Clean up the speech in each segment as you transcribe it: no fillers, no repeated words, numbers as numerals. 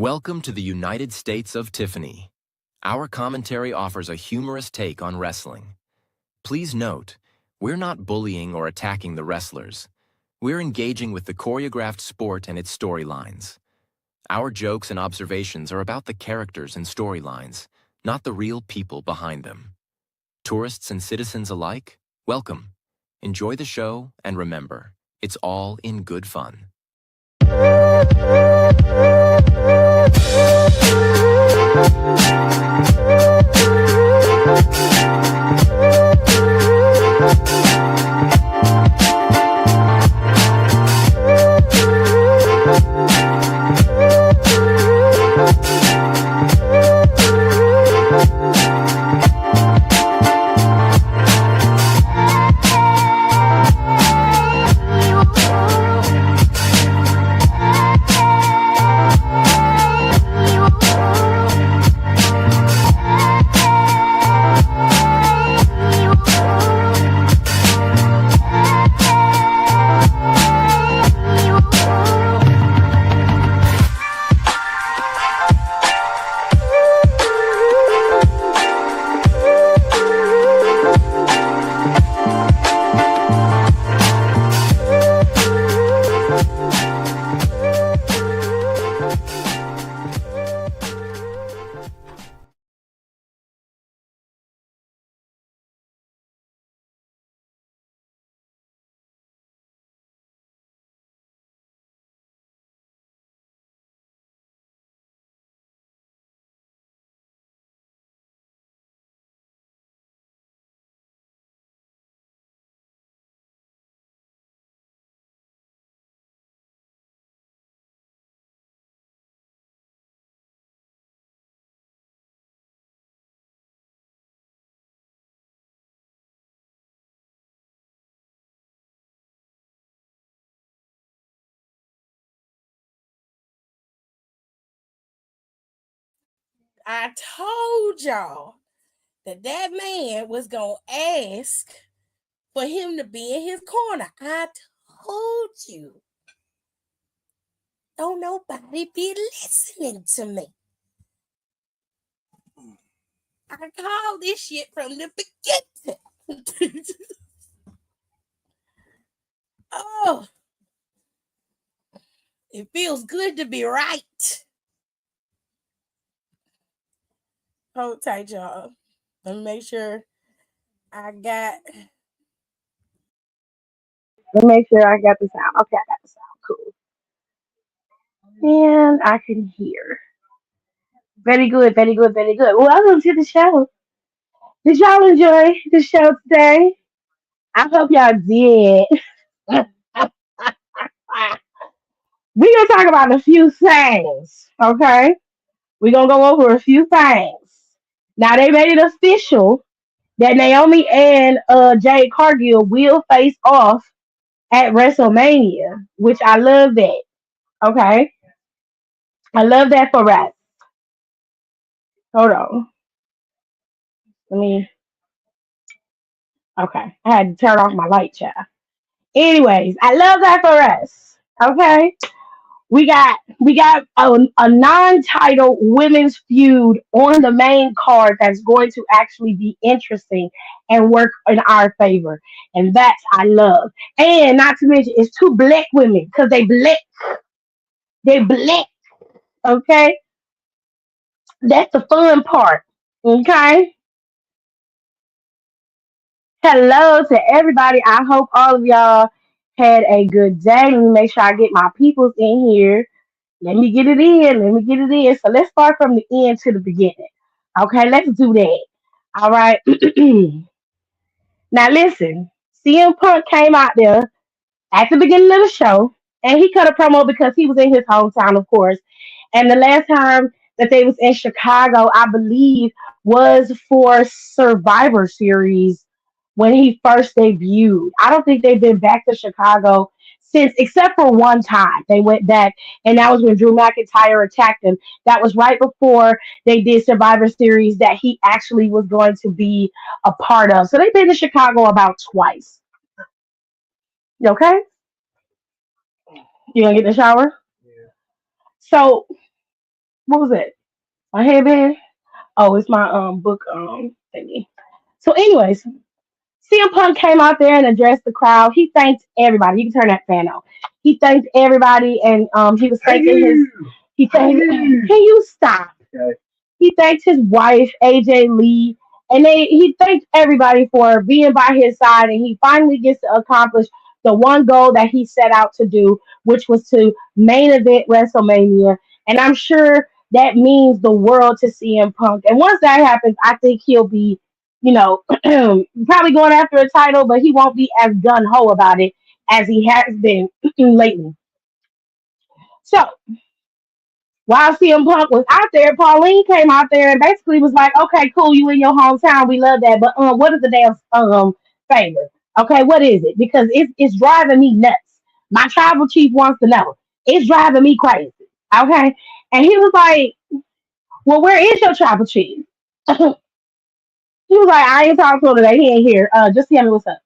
Welcome to the United States of Tiffany. Our commentary offers a humorous take on wrestling. Please note, we're not bullying or attacking the wrestlers. We're engaging with the choreographed sport and its storylines. Our jokes and observations are about the characters and storylines, not the real people behind them. Tourists and citizens alike, welcome. Enjoy the show, and remember, it's all in good fun. I told y'all that man was going to ask for him to be in his corner. I told you. Don't nobody be listening to me. I called this shit from the beginning. Oh, it feels good to be right. Hold tight, y'all. Let me make sure I got. Let me make sure I got the sound. Okay, I got the sound. Cool. And I can hear. Very good, very good, very good. Welcome to the show. Did y'all enjoy the show today? I hope y'all did. We're going to talk about a few things, okay? We're going to go over a few things. Now, they made it official that Naomi and Jade Cargill will face off at WrestleMania, which I love that, okay? I love that for us. Hold on. Let me. Okay. I had to turn off my light, child. Anyways, I love that for us, okay? We got a non-title women's feud on the main card that's going to actually be interesting and work in our favor, and that's I love. And not to mention, it's two black women because they black. Okay, that's the fun part. Okay, hello to everybody. I hope all of y'all had a good day. Let me make sure I get my peoples in here. Let me get it in. Let me get it in. So let's start from the end to the beginning. Okay, let's do that. All right. Now listen, CM Punk came out there at the beginning of the show, and he cut a promo because he was in his hometown, of course. And the last time that they was in Chicago, I believe, was for Survivor Series when he first debuted. I don't think they've been back to Chicago since, except for one time. They went back, and that was when Drew McIntyre attacked him. That was right before they did Survivor Series that he actually was going to be a part of. So they've been to Chicago about twice. You okay? You gonna get in the shower? So What was it? My headband? Oh, it's my book thingy. So, anyways, CM Punk came out there and addressed the crowd. He thanked everybody. You can turn that fan on. He thanked everybody, and he was thanking his. He thanked. Can you stop? He thanked his wife, AJ Lee, and he thanked everybody for being by his side, and he finally gets to accomplish the one goal that he set out to do, which was to main event WrestleMania. And I'm sure that means the world to CM Punk. And once that happens, I think he'll be, you know, probably going after a title, but he won't be as gun ho about it as he has been lately. So while CM Punk was out there, Pauline came out there and basically was like, "Okay, cool, you in your hometown, we love that, but what is the damn favor? Okay, what is it? Because it's driving me nuts. My tribal chief wants to know. It's driving me crazy. Okay." And he was like, "Well, where is your tribal chief?" He was like, "I ain't talking to him today. He ain't here. Just tell me what's up."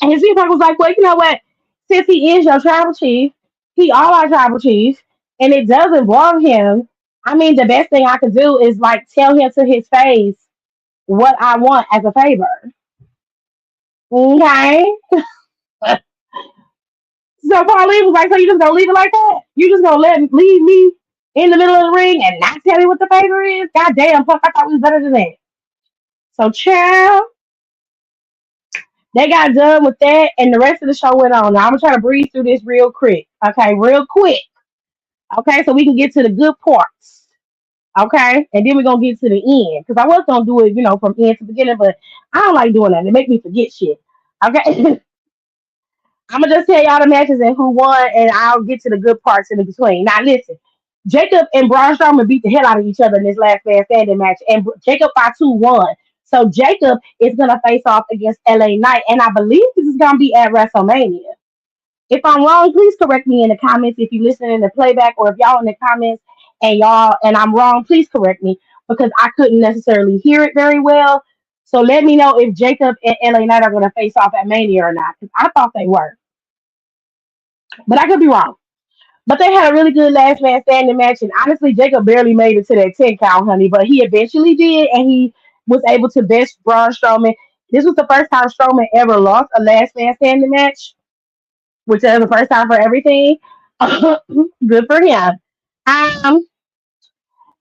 And his people was like, "Well, you know what? Since he is your tribal chief, he all our tribal chief, and it does involve him. I mean, the best thing I could do is like tell him to his face what I want as a favor." Okay. So Pauline was like, "So you just gonna leave it like that? You just gonna leave me in the middle of the ring and not tell me what the favor is? God damn, fuck, I thought we was better than that." So, child, they got done with that, and the rest of the show went on. Now I'm gonna try to breeze through this real quick. Okay, real quick. Okay, so we can get to the good parts. Okay, and then we're gonna get to the end because I was gonna do it, from end to beginning, but I don't like doing that. It make me forget shit. Okay, I'm gonna just tell y'all the matches and who won, and I'll get to the good parts in between. Now, listen, Jacob and Braun Strowman beat the hell out of each other in this last man standing match, and Jacob by 2 won. So Jacob is gonna face off against LA Knight, and I believe this is gonna be at WrestleMania. If I'm wrong, please correct me in the comments. If you listen in the playback or if y'all in the comments and I'm wrong, please correct me because I couldn't necessarily hear it very well. So let me know if Jacob and LA Knight are going to face off at Mania or not because I thought they were, but I could be wrong. But they had a really good last man standing match, and honestly, Jacob barely made it to that 10 count, honey, but he eventually did, and he was able to best Braun Strowman. This was the first time Strowman ever lost a last man standing match, which is the first time for everything. Good for him. Um,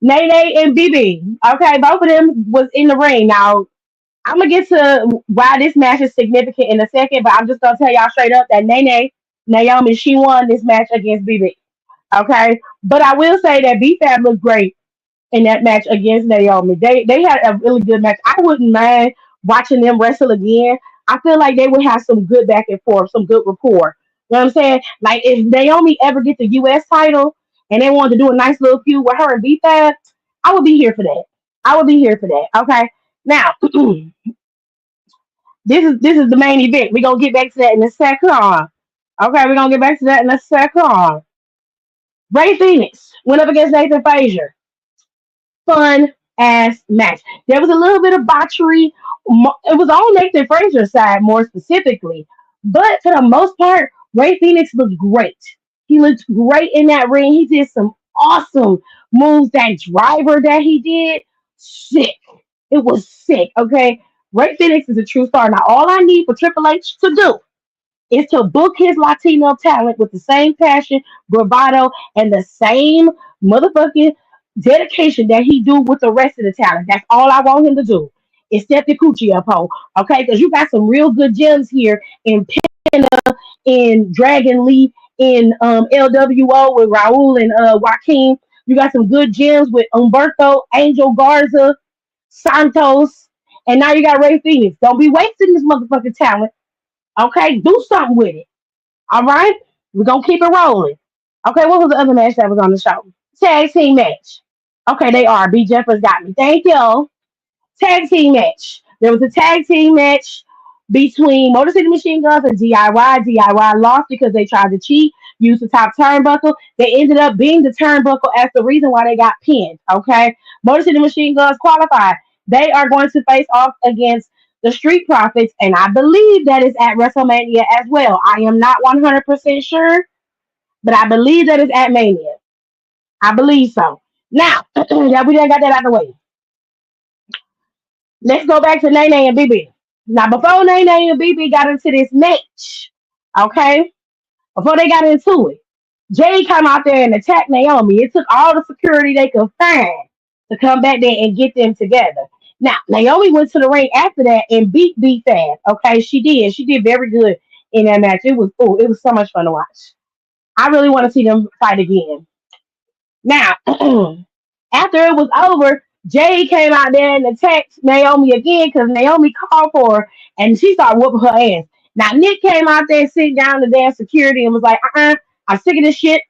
Nene and BB. Okay, both of them was in the ring. Now I'm gonna get to why this match is significant in a second, but I'm just gonna tell y'all straight up that Nene Naomi she won this match against BB. Okay, but I will say that B Fab looked great in that match against Naomi. They had a really good match. I wouldn't mind watching them wrestle again. I feel like they would have some good back and forth, some good rapport. You know what I'm saying? Like if Naomi ever get the US title and they wanted to do a nice little feud with her and B Fab, I would be here for that. I would be here for that. Okay. Now this is the main event. We're gonna get back to that in a second. Okay, we're gonna get back to that in a second. Ray Phoenix went up against Nathan Frazier. Fun ass match. There was a little bit of botchery. It was on Nathan Frazier's side more specifically, but for the most part, Ray Phoenix looked great. He looked great in that ring. He did some awesome moves. That driver that he did, sick. It was sick. Okay, Ray Phoenix is a true star. Now, all I need for Triple H to do is to book his Latino talent with the same passion, bravado, and the same motherfucking dedication that he do with the rest of the talent. That's all I want him to do. Is step the coochie up on, okay? Because you got some real good gems here in in Dragon Lee, in LWO with Raul and Joaquin. You got some good gems with Umberto, Angel Garza, Santos, and now you got Ray Phoenix. Don't be wasting this motherfucking talent. Okay, do something with it. All right, we're gonna keep it rolling. Okay, what was the other match that was on the show? Tag team match. Okay, they are. B Jeffers got me. Thank you. Tag team match. There was a tag team match between Motor City Machine Guns and DIY. DIY lost because they tried to cheat, use the top turnbuckle. They ended up being the turnbuckle as the reason why they got pinned. Okay, Motor City Machine Guns qualified. They are going to face off against the Street Profits, and I believe that is at WrestleMania as well. I am not 100% sure, but I believe that is at Mania. I believe so. Now that we done got that out of the way, let's go back to Nene and BB. Now before Nene and BB got into this match, okay, before they got into it, Jay come out there and attacked Naomi. It took all the security they could find to come back there and get them together. Now, Naomi went to the ring after that and beat B Fab. Okay, she did. She did very good in that match. It was so much fun to watch. I really want to see them fight again. Now, after it was over, Jay came out there and attacked Naomi again because Naomi called for her and she started whooping her ass. Now, Nick came out there and sit down the damn security and was like, I'm sick of this shit.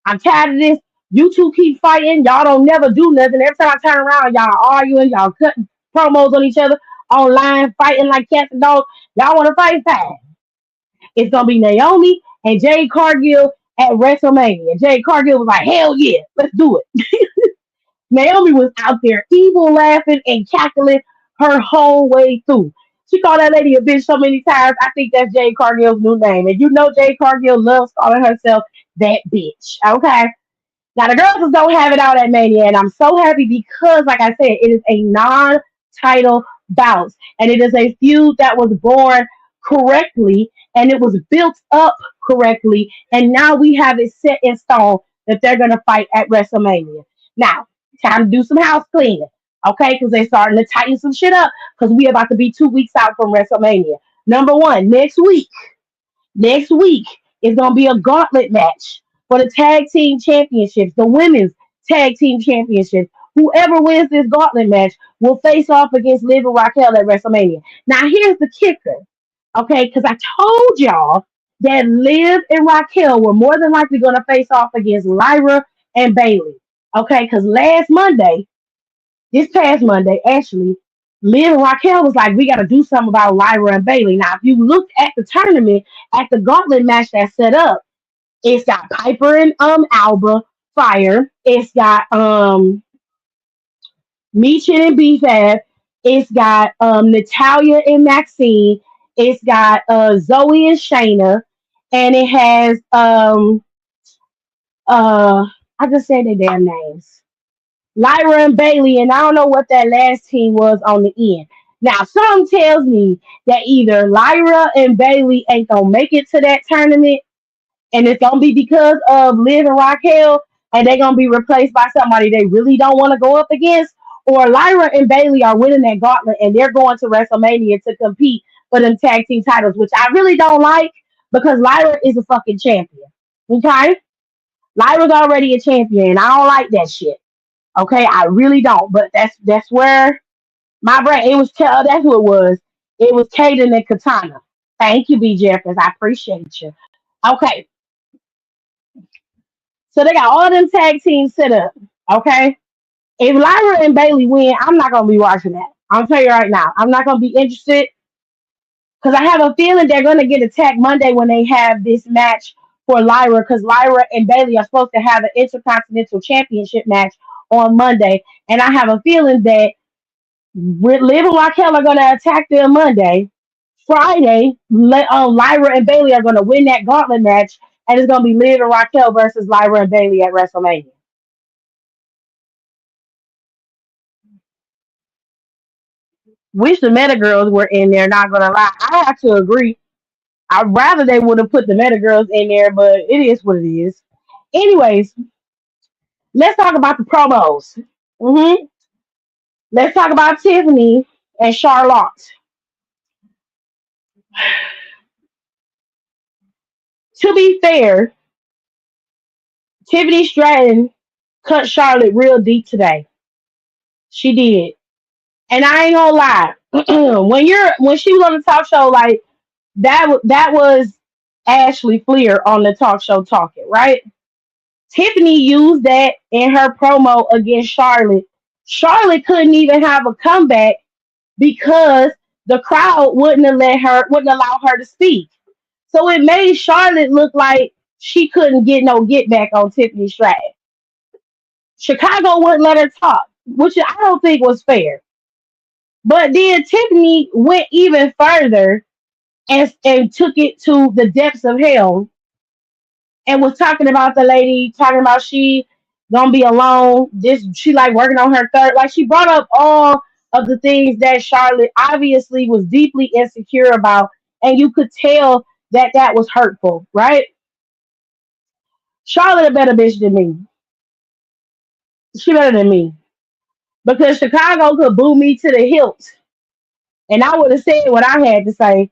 I'm tired of this. You two keep fighting. Y'all don't never do nothing. Every time I turn around, y'all arguing, y'all cutting promos on each other online, fighting like cats and dogs. Y'all want to fight fast. It's gonna be Naomi and Jade Cargill at WrestleMania. Jade Cargill was like, hell yeah, let's do it. Naomi was out there evil laughing and cackling her whole way through. She called that lady a bitch so many times. I think that's Jade Cargill's new name. And you know Jade Cargill loves calling herself that bitch. Okay. Now the girls just don't have it out at Mania, and I'm so happy because, like I said, it is a non-title bout, and it is a feud that was born correctly, and it was built up correctly, and now we have it set in stone that they're gonna fight at WrestleMania. Now, time to do some house cleaning, okay? Because they're starting to tighten some shit up because we about to be 2 weeks out from WrestleMania. Number one, next week is going to be a gauntlet match for the tag team championships, the women's tag team championships. Whoever wins this gauntlet match will face off against Liv and Raquel at WrestleMania. Now, here's the kicker, okay? Because I told y'all that Liv and Raquel were more than likely going to face off against Lyra and Bailey, okay? Because this past Monday, actually, Liv and Raquel was like, we got to do something about Lyra and Bailey. Now, if you look at the tournament, at the gauntlet match that's set up, it's got Piper and Alba Fire. It's got Meechin and BFAB. It's got Natalia and Maxine. It's got Zoe and Shayna. And it has I just said their damn names. Lyra and Bailey, and I don't know what that last team was on the end. Now, something tells me that either Lyra and Bailey ain't gonna make it to that tournament, and it's gonna be because of Liv and Raquel, and they're gonna be replaced by somebody they really don't want to go up against, or Lyra and Bailey are winning that gauntlet and they're going to WrestleMania to compete for them tag team titles, which I really don't like because Lyra is a fucking champion. Okay? Lyra's already a champion, and I don't like that shit. Okay, I really don't. But that's where my brain. It was that's who it was. It was Kaden and Katana. Thank you, B. Jeffers. I appreciate you. Okay, so they got all them tag teams set up. Okay, if Lyra and Bailey win, I'm not gonna be watching that. I'll tell you right now. I'm not gonna be interested because I have a feeling they're gonna get attacked Monday when they have this match for Lyra because Lyra and Bailey are supposed to have an intercontinental championship match on Monday, and I have a feeling that Liv and Raquel are going to attack them Monday. Friday, Lyra and Bailey are going to win that gauntlet match, and it's going to be Liv and Raquel versus Lyra and Bailey at WrestleMania. Wish the Meta Girls were in there, not going to lie. I have to agree. I'd rather they would have put the Meta Girls in there, but it is what it is. Anyways, let's talk about the promos. hmm Let's talk about Tiffany and Charlotte. To be fair, Tiffany Stratton cut Charlotte real deep today. She did. And I ain't gonna lie. When she was on the talk show, like that was Ashley Fleer on the talk show talking, right? Tiffany used that in her promo against Charlotte. Charlotte couldn't even have a comeback because the crowd wouldn't allow her to speak. So it made Charlotte look like she couldn't get no get back on Tiffany Stratton. Chicago wouldn't let her talk, which I don't think was fair. But then Tiffany went even further and took it to the depths of hell and was talking about the lady, talking about she gonna be alone. This she like working on her third. Like she brought up all of the things that Charlotte obviously was deeply insecure about, and you could tell that that was hurtful, right? Charlotte a better bitch than me. She better than me because Chicago could boo me to the hilt, and I would have said what I had to say.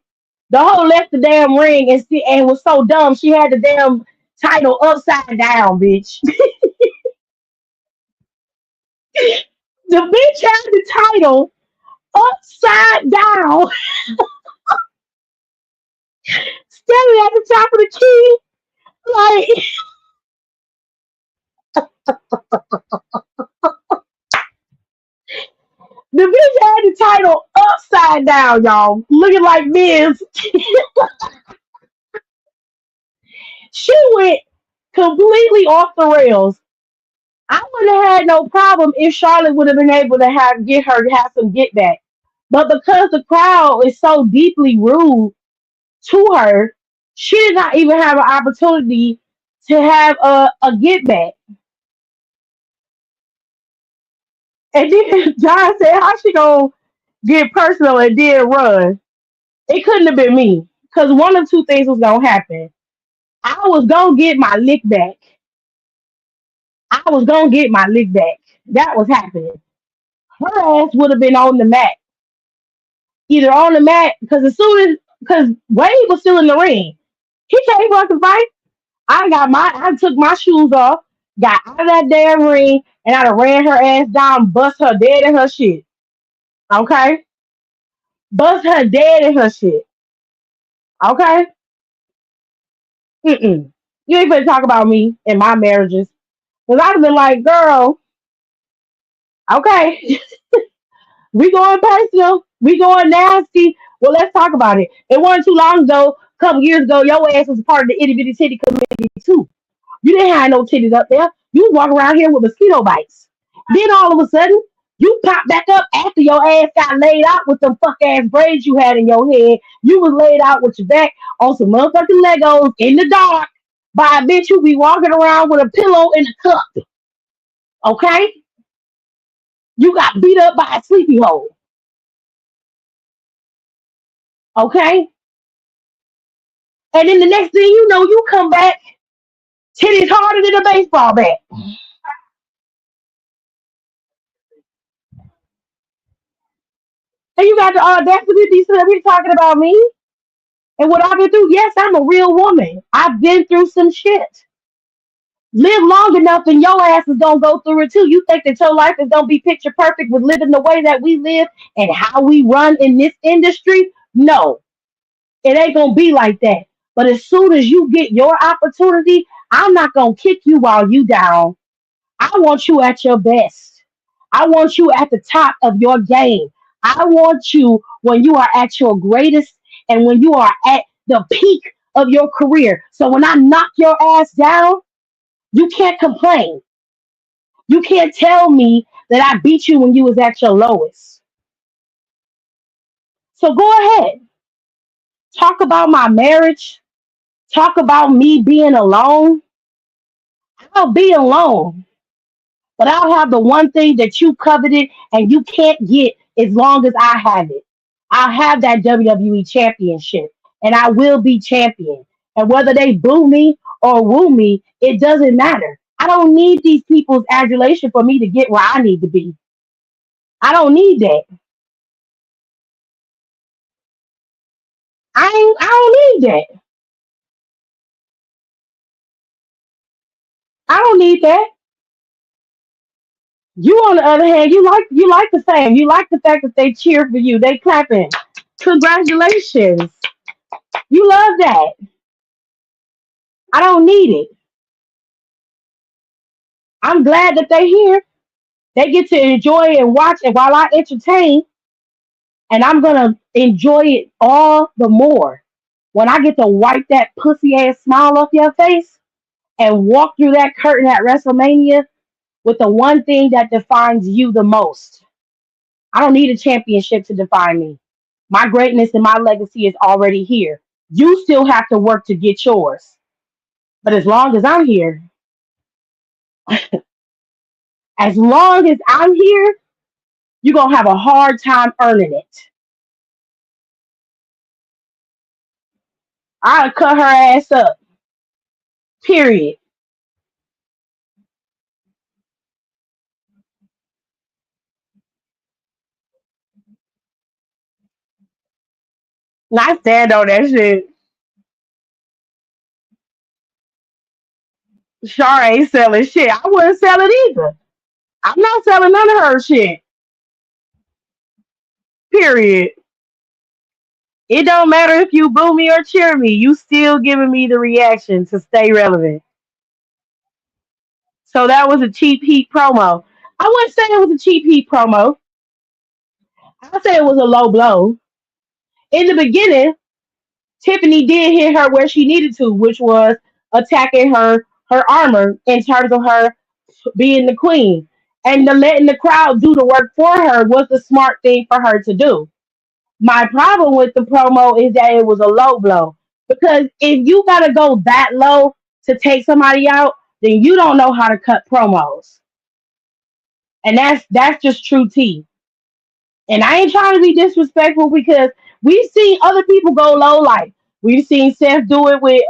The hoe left the damn ring and was so dumb she had the damn title upside down, bitch. The bitch had the title upside down, standing at the top of the key. Like the bitch had the title upside down, y'all, looking like this. She went completely off the rails. I wouldn't have had no problem if Charlotte would have been able to have some get back. But because the crowd is so deeply rude to her, she did not even have an opportunity to have a get back. And then John said, "How she gonna get personal and then run?" It couldn't have been me, because one of two things was gonna happen. I was gonna get my lick back. I was gonna get my lick back. That was happening. Her ass would have been on the mat, either on the mat, because because Wade was still in the ring. He can't fucking fight. I took my shoes off, got out of that damn ring, and I'd have ran her ass down, bust her dead in her shit. Okay? Bust her dead in her shit. Okay? Mm-mm. You ain't gonna talk about me and my marriages. Because I'd have been like, girl, okay, we going personal, we going nasty. Well, let's talk about it. It wasn't too long ago, a couple years ago, your ass was a part of the itty bitty titty community too. You didn't have no titties up there. You was walking around here with mosquito bites. Then all of a sudden, you popped back up after your ass got laid out with them fuck ass braids you had in your head. You was laid out with your back on some motherfucking Legos in the dark by a bitch who be walking around with a pillow in a cup. Okay? You got beat up by a sleepy hole. Okay? And then the next thing you know, you come back, titties harder than a baseball bat. And you got the audacity to be sitting here talking about me and what I've been through. Yes, I'm a real woman. I've been through some shit. Live long enough and your ass is gonna go through it too. You think that your life is gonna be picture perfect with living the way that we live and how we run in this industry? No, it ain't gonna be like that. But as soon as you get your opportunity, I'm not gonna kick you while you down. I want you at your best. I want you at the top of your game. I want you when you are at your greatest and when you are at the peak of your career. So when I knock your ass down, you can't complain. You can't tell me that I beat you when you was at your lowest. So go ahead. Talk about my marriage. Talk about me being alone. I'll be alone. But I'll have the one thing that you coveted and you can't get as long as I have it. I'll have that WWE championship and I will be champion. And whether they boo me or woo me, it doesn't matter. I don't need these people's adulation for me to get where I need to be. I don't need that. I don't need that. I don't need that. You on the other hand, you like the fame. You like the fact that they cheer for you. They clapping. Congratulations. You love that. I don't need it. I'm glad that they're here. They get to enjoy and watch it while I entertain, and I'm gonna enjoy it all the more when I get to wipe that pussy ass smile off your face and walk through that curtain at WrestleMania with the one thing that defines you the most. I don't need a championship to define me. My greatness and my legacy is already here. You still have to work to get yours. But as long as I'm here, As long as I'm here, you're gonna have a hard time earning it. I'll cut her ass up. Period. Not stand on that shit. Char ain't selling shit. I wouldn't sell it either. I'm not selling none of her shit. Period. It don't matter if you boo me or cheer me. You still giving me the reaction to stay relevant. So that was a cheap heat promo. I wouldn't say it was a cheap heat promo. I'd say it was a low blow. In the beginning, Tiffany did hit her where she needed to, which was attacking her armor in terms of her being the queen. And the letting the crowd do the work for her was the smart thing for her to do. My problem with the promo is that it was a low blow. Because if you gotta go that low to take somebody out, then you don't know how to cut promos. And that's just true tea. And I ain't trying to be disrespectful because we've seen other people go low like we've seen Seth do it with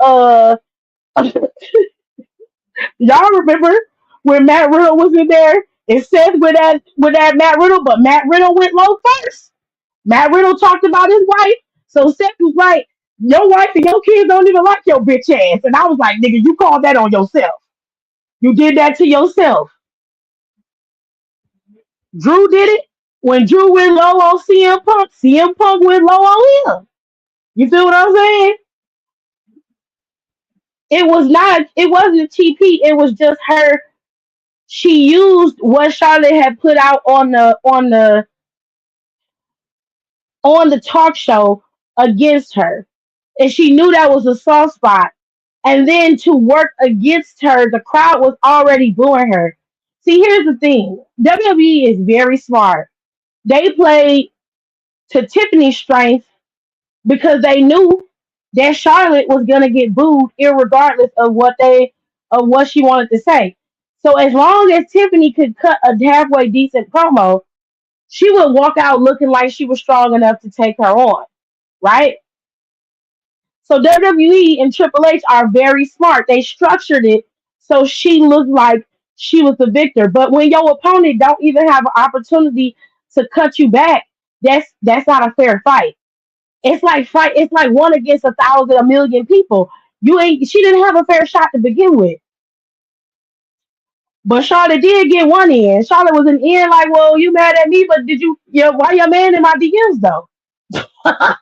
y'all remember when Matt Riddle was in there and Seth with that Matt Riddle, but Matt Riddle went low first. Matt Riddle talked about his wife, so Seth was like, "Your wife and your kids don't even like your bitch ass," and I was like, "Nigga, you called that on yourself. You did that to yourself." Drew did it when Drew went low on CM Punk. CM Punk went low on him. You feel what I'm saying? It was not. It wasn't a TP. It was just her. She used what Charlotte had put out on the talk show against her, and she knew that was a soft spot. And then to work against her, the crowd was already booing her. See, here's the thing: WWE is very smart. They played to Tiffany's strength because they knew that Charlotte was gonna get booed, irregardless of what she wanted to say. So as long as Tiffany could cut a halfway decent promo, she would walk out looking like she was strong enough to take her on, right? So WWE and Triple H are very smart. They structured it so she looked like she was the victor. But when your opponent don't even have an opportunity to cut you back, that's not a fair fight. It's like fight. It's like one against 1,000, a million people. You ain't. She didn't have a fair shot to begin with. But Charlotte did get one in. Charlotte was an in. Like, well, you mad at me, but did you? Yeah, why your man in my DMs though? I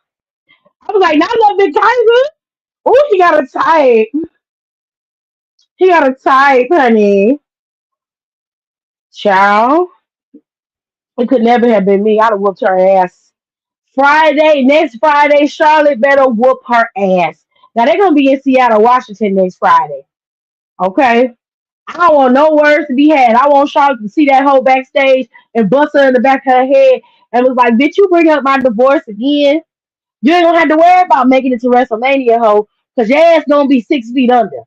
was like, not no big Kaiser. Oh, he got a type. He got a type, honey. Child, it could never have been me. I'd have whooped her ass. Next Friday, Charlotte better whoop her ass. Now they're gonna be in Seattle, Washington next Friday. Okay. I don't want no words to be had. I want Charlotte to see that whole backstage and bust her in the back of her head and was like, bitch, you bring up my divorce again. You ain't gonna have to worry about making it to WrestleMania, ho, because your ass gonna be 6 feet under.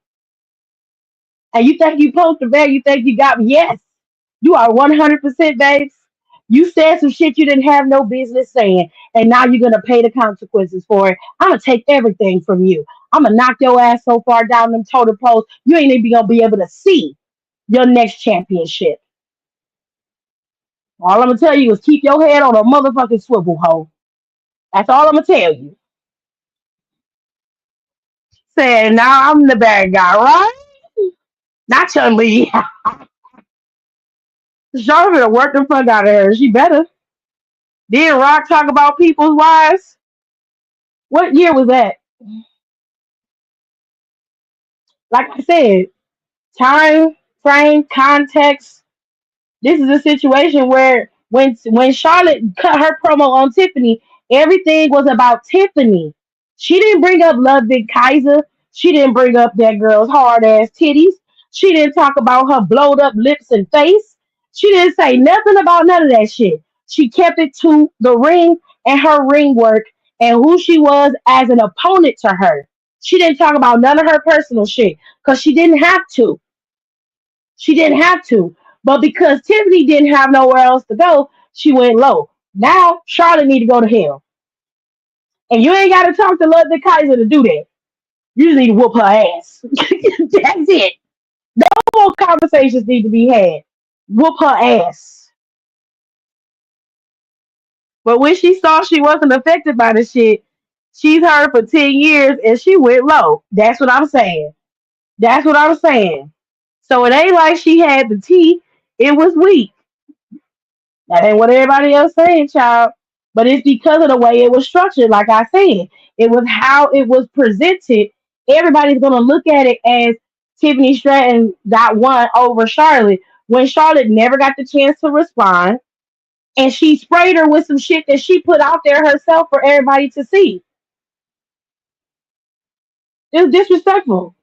And you think you posted back, you think you got me. Yes, you are 100% babes. You said some shit you didn't have no business saying, and now you're gonna pay the consequences for it. I'm gonna take everything from you. I'm gonna knock your ass so far down them totem poles, you ain't even gonna be able to see your next championship. All I'm gonna tell you is keep your head on a motherfucking swivel, hoe. That's all I'm gonna tell you. Saying now I'm the bad guy, right? Not Chun Li. Charlotte worked the fuck out of her. She better. Did Rock talk about people's wives? What year was that? Like I said, time, frame, context. This is a situation where when Charlotte cut her promo on Tiffany, everything was about Tiffany. She didn't bring up Ludwig Kaiser. She didn't bring up that girl's hard ass titties. She didn't talk about her blowed up lips and face. She didn't say nothing about none of that shit. She kept it to the ring and her ring work and who she was as an opponent to her. She didn't talk about none of her personal shit because she didn't have to. She didn't have to. But because Tiffany didn't have nowhere else to go, she went low. Now Charlotte need to go to hell. And you ain't gotta talk to Ludwig Kaiser to do that. You just need to whoop her ass. That's it. No more conversations need to be had. Whoop her ass. But when she saw she wasn't affected by the shit, she's heard for 10 years and she went low. That's what I'm saying. That's what I'm saying. So it ain't like she had the tea. It was weak. That ain't what everybody else saying, child. But it's because of the way it was structured. Like I said, it was how it was presented. Everybody's gonna look at it as Tiffany Stratton got one over Charlotte when Charlotte never got the chance to respond, and she sprayed her with some shit that she put out there herself for everybody to see. It was disrespectful.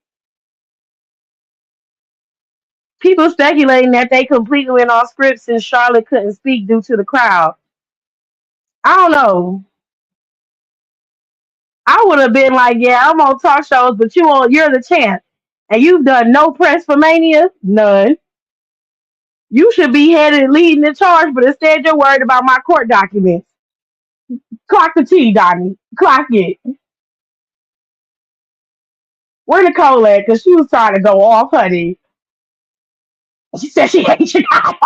People speculating that they completely went off script since Charlotte couldn't speak due to the crowd. I don't know. I would have been like, yeah, I'm on talk shows, but you're the champ. And you've done no press for Mania? None. You should be headed and leading the charge, but instead you're worried about my court documents. Clock the T, Donnie. Clock it. Where Nicole at? Because she was trying to go off, honey. She said she hates Chicago.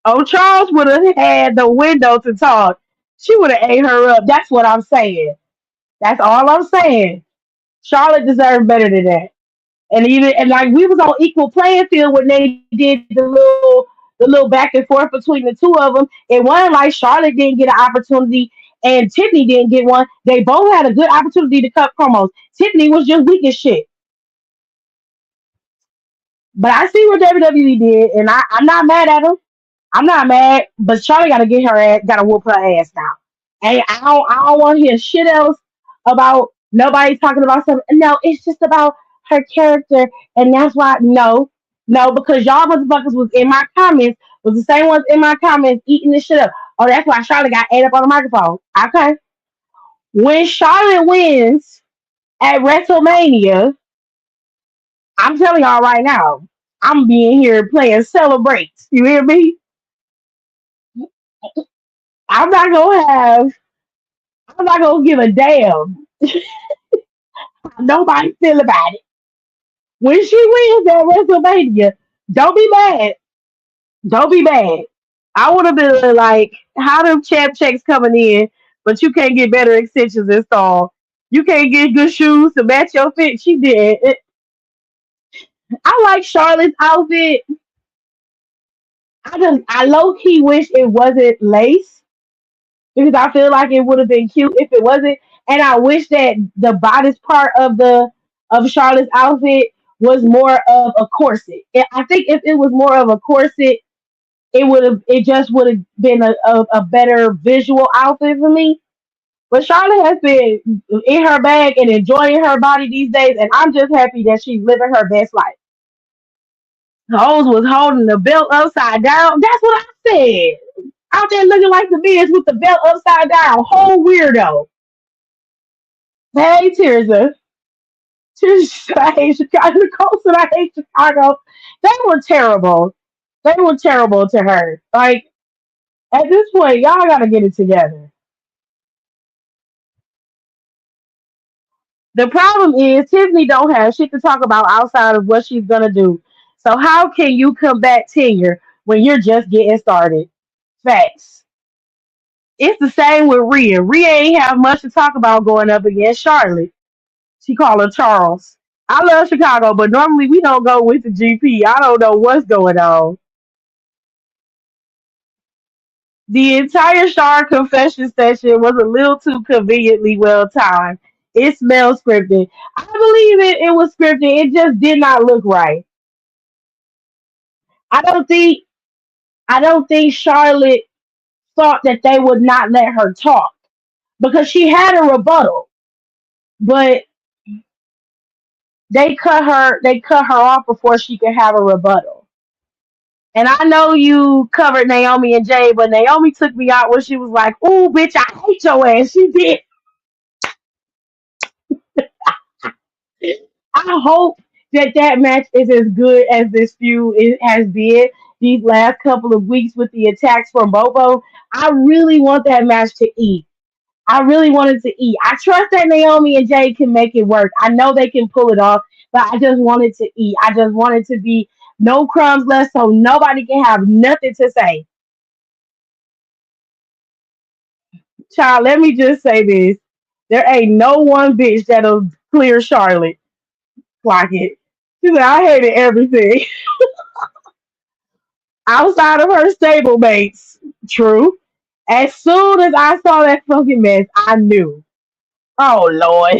Oh, Charles would have had the window to talk. She would have ate her up. That's what I'm saying. That's all I'm saying. Charlotte deserved better than that. And like we was on equal playing field when they did the little back and forth between the two of them. It wasn't like Charlotte didn't get an opportunity and Tiffany didn't get one. They both had a good opportunity to cut promos. Tiffany was just weak as shit. But I see what WWE did, and I'm not mad at them. I'm not mad, but Charlotte got to get her ass, got to whoop her ass now. And I don't want to hear shit else about nobody talking about something. No, it's just about her character, and that's why. No, no, because y'all motherfuckers was in my comments, was the same ones in my comments eating this shit up. Oh, that's why Charlotte got ate up on the microphone. Okay, when Charlotte wins at WrestleMania, I'm telling y'all right now, I'm being here playing celebrate. You hear me? I'm not gonna have. I'm not gonna give a damn how nobody feel about it. When she wins at WrestleMania, don't be mad. Don't be mad. I would have been like, how them champ checks coming in, but you can't get better extensions installed. You can't get good shoes to match your fit. She did. I like Charlotte's outfit. I low key wish it wasn't lace because I feel like it would have been cute if it wasn't. And I wish that the bodice part of Charlotte's outfit was more of a corset. I think if it was more of a corset, it just would have been a better visual outfit for me. But Charlotte has been in her bag and enjoying her body these days, and I'm just happy that she's living her best life. Hoes was holding the belt upside down. That's what I said. Out there looking like the bitch with the belt upside down. Whole weirdo. Hey, Tirza. Tirza, I hate Chicago. Nicole said I hate Chicago. They were terrible. They were terrible to her. Like, at this point, y'all gotta get it together. The problem is Tiffany don't have shit to talk about outside of what she's gonna do. So how can you combat tenure when you're just getting started? Facts. It's the same with Rhea. Rhea ain't have much to talk about going up against Charlotte. She called her Charles. I love Chicago, but normally we don't go with the GP. I don't know what's going on. The entire Shar confession session was a little too conveniently well timed. It smelled scripted. I believe it was scripted. It just did not look right. I don't think I don't think Charlotte thought that they would not let her talk because she had a rebuttal, but they cut her off before she could have a rebuttal. And I know you covered Naomi and Jay, but Naomi took me out when she was like, "Ooh, bitch, I hate your ass." She did. hope that that match is as good as this feud has been these last couple of weeks with the attacks from Bobo. I really want that match to eat. I really wanted to eat. I trust that Naomi and Jay can make it work. I know they can pull it off, but I just wanted to eat. I just wanted to be no crumbs left so nobody can have nothing to say. Child, let me just say this. There ain't no one bitch that'll clear Charlotte. Clock it. She said, I hated everything outside of her stablemates. True. As soon as I saw that fucking mess, I knew. Oh, Lord.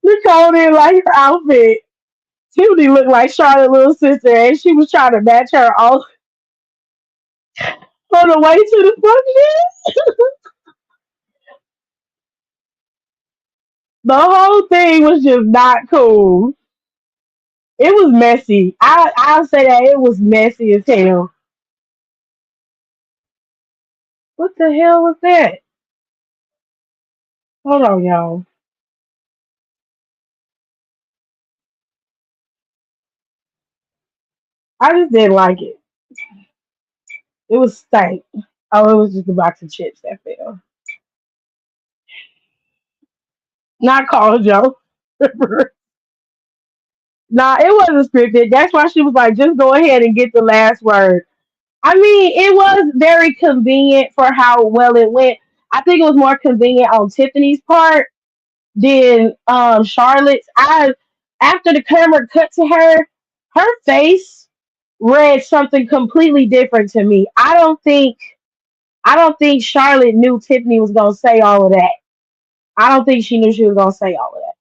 Nicole didn't like her outfit. Tiffany looked like Charlotte's little sister, and she was trying to match her all on the way to the function. The whole thing was just not cool. It was messy. I'll say that it was messy as hell. What the hell was that? Hold on, y'all. I just didn't like it. It was stank. Oh, it was just a box of chips that fell. Not called Joe. Nah, it wasn't scripted. That's why she was like, just go ahead and get the last word. I mean, it was very convenient for how well it went. I think it was more convenient on Tiffany's part than Charlotte's. I After the camera cut to her, her face read something completely different to me. I don't think Charlotte knew Tiffany was gonna say all of that. I don't think she knew she was gonna say all of that.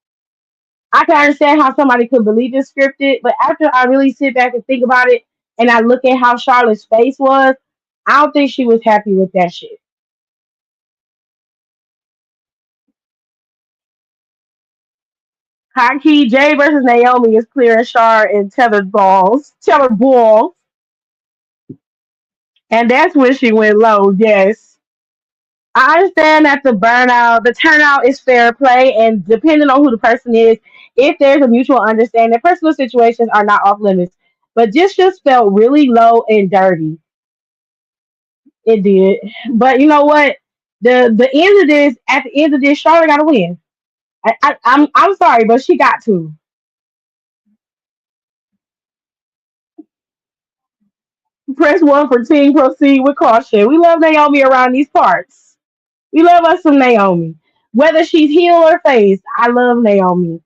I can understand how somebody could believe it's scripted, but after I really sit back and think about it and I look at how Charlotte's face was, I don't think she was happy with that shit. Hockey Jay versus Naomi is clear and Char and tethered balls, and that's when she went low. Yes, I understand that the turnout is fair play, and depending on who the person is, if there's a mutual understanding, personal situations are not off limits. But this just felt really low and dirty. It did, but you know what? The end of this, at the end of this, Charlotte got to win. I'm sorry, but she got to. Press one for team. Proceed with caution. We love Naomi around these parts. We love us some Naomi. Whether she's heel or face, I love Naomi.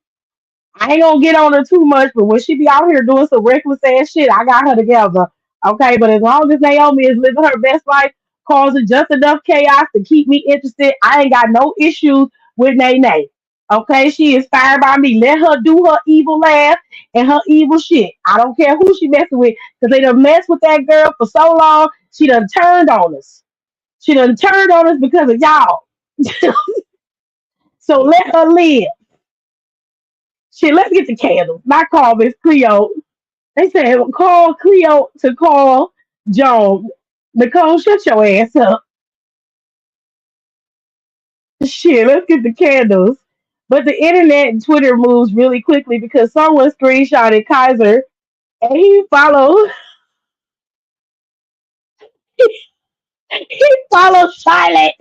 I ain't gonna get on her too much, but when she be out here doing some reckless ass shit, I got her together. Okay, but as long as Naomi is living her best life, causing just enough chaos to keep me interested, I ain't got no issues with Nay. Okay, she is fine by me. Let her do her evil laugh and her evil shit. I don't care who she messing with, because they done messed with that girl for so long. She done turned on us. She done turned on us because of y'all. So let her live. Shit, let's get the candles. Not call Miss Cleo. They said call Cleo to call Joan. Nicole, shut your ass up. Shit, let's get the candles. But the internet and Twitter moves really quickly because someone screenshotted Kaiser and he followed Charlotte.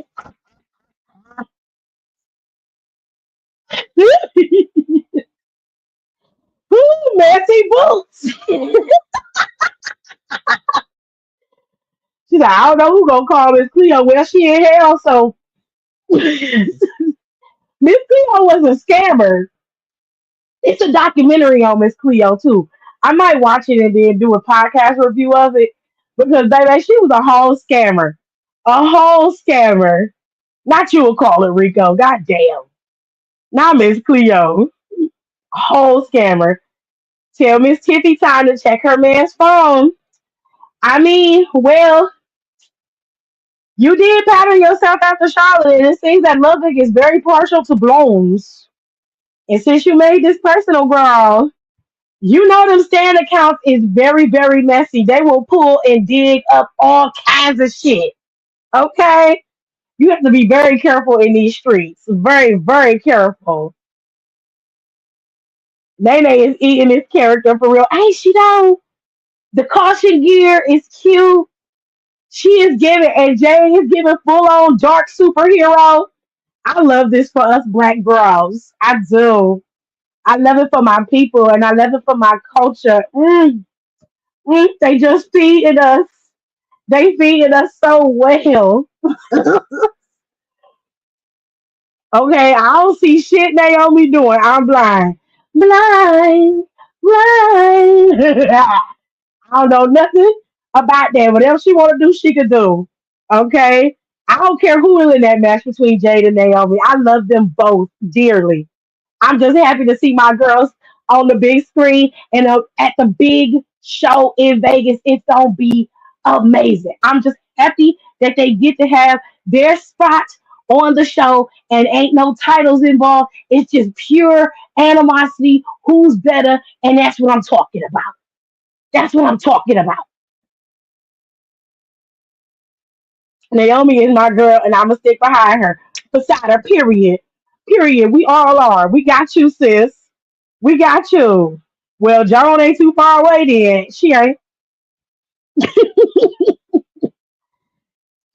Ooh, messy boots. She's like, I don't know who gonna call Miss Cleo. Well, she in hell, so Miss Cleo was a scammer. It's a documentary on Miss Cleo too. I might watch it and then do a podcast review of it because baby, she was a whole scammer. A whole scammer. Not you will call it Rico. God damn. Not Miss Cleo. Whole scammer. Tell Miss Tiffy time to check her man's phone. I mean, well, you did pattern yourself after Charlotte, and it seems that Ludwig is very partial to blondes. And since you made this personal, girl, you know them stand accounts is very, very messy. They will pull and dig up all kinds of shit. Okay? You have to be very careful in these streets. Very, very careful. Nene is eating this character for real. Ain't she though? The caution gear is cute. She is giving, and Jay is giving full on dark superhero. I love this for us black girls. I do. I love it for my people, and I love it for my culture. They just feeding us. They feeding us so well. Okay, I don't see shit Naomi doing. I'm blind. Blind. Blind. I don't know nothing about that. Whatever she want to do, she can do. Okay? I don't care who is in that match between Jade and Naomi. I love them both dearly. I'm just happy to see my girls on the big screen and at the big show in Vegas. It's gonna be amazing. I'm just happy that they get to have their spot on the show and ain't no titles involved. It's just pure animosity. Who's better? And that's what I'm talking about. That's what I'm talking about. Naomi is my girl, and I'm gonna stick behind her, beside her. Period. Period. We all are. We got you, sis. We got you. Well, Joan ain't too far away then. She ain't.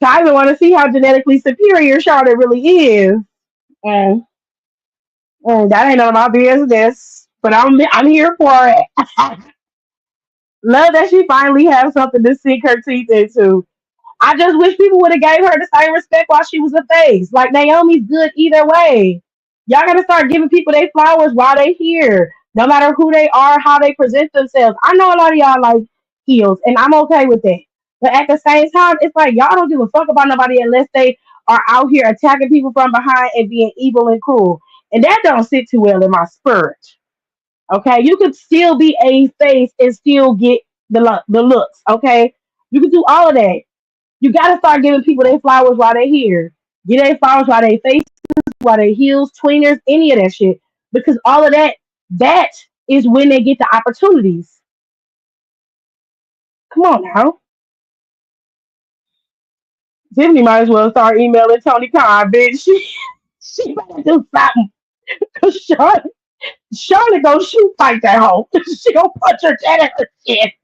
Tyler want to see how genetically superior Charlotte really is. Mm, that ain't none of my business. But I'm here for it. Love that she finally has something to sink her teeth into. I just wish people would have gave her the same respect while she was a face. Like Naomi's good either way. Y'all gotta start giving people their flowers while they here. No matter who they are, how they present themselves. I know a lot of y'all like heels, and I'm okay with that. But at the same time, it's like y'all don't give a fuck about nobody unless they are out here attacking people from behind and being evil and cruel. And that don't sit too well in my spirit. Okay, you could still be a face and still get the looks. Okay, you can do all of that. You gotta start giving people their flowers while they're here. Get their flowers while they faces, while they heels, tweeners, any of that shit. Because all of that is when they get the opportunities. Come on now. Tiffany might as well start emailing Tony Khan, bitch. She better do something. Cause Charlotte gonna shoot fight that hoe. She gonna punch her dead at her shit.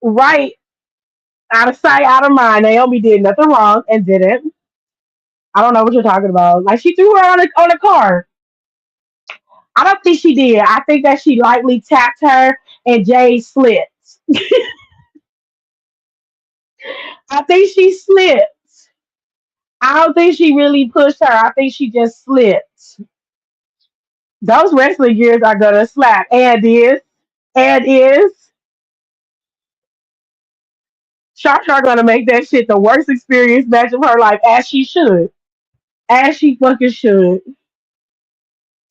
Right. Out of sight, out of mind. Naomi did nothing wrong and didn't. I don't know what you're talking about. Like she threw her on a car. I don't think she did. I think that she lightly tapped her and Jay slipped. I think she slipped. I don't think she really pushed her. I think she just slipped. Those wrestling gears are gonna slap. And is Shar gonna make that shit the worst experience match of her life, as she should. As she fucking should.